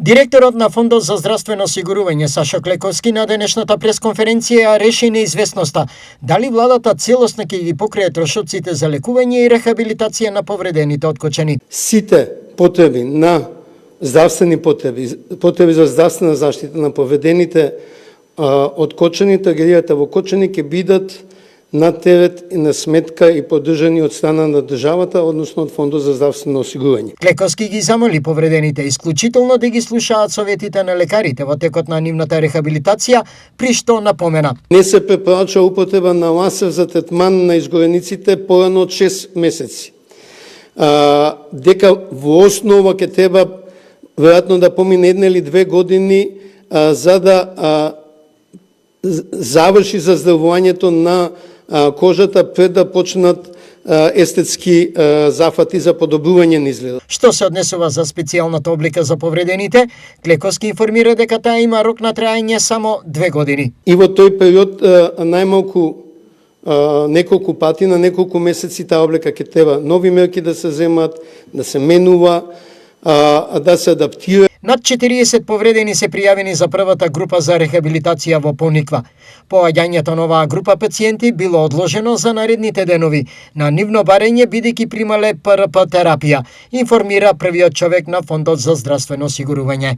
Директорот на Фондот за здравствено осигурување Сашо Клековски на денешната пресконференција реши неизвестноста дали владата целосно ќе ги покрие трошоците за лекување и рехабилитација на повредените откочени. Сите потреби на здравствени потреби за здравствена заштита на повредените откочени, трагедијата во Кочани ќе бидат на терет и на сметка и поддржани од страна на државата, односно од Фондот за здравствено осигурување. Клековски ги замоли повредените исклучително да ги слушаат советите на лекарите во текот на нивната рехабилитација, при што напомена: Не се препорача употреба на ласер за третман на изгорениците порано од 6 месеци. Дека во основа ќе треба веројатно да помине 1 или 2 години за да заврши заздравувањето на кожата пред да почнат естетски зафати за подобрување на изгледот. Што се однесува за специјалната облика за повредените, Клековски информира дека таа има рок на траење само 2 години. И во тој период најмалку неколку пати на неколку месеци таа облика ќе треба нови мерки да се земат, да се менува, да се адаптира. Над 40 повредени се пријавени за првата група за рехабилитација во Пониква. Поаѓањето на оваа група пациенти било одложено за наредните денови на нивно барење бидејќи примале ПРП терапија, информира првиот човек на Фондот за здравствено осигурување.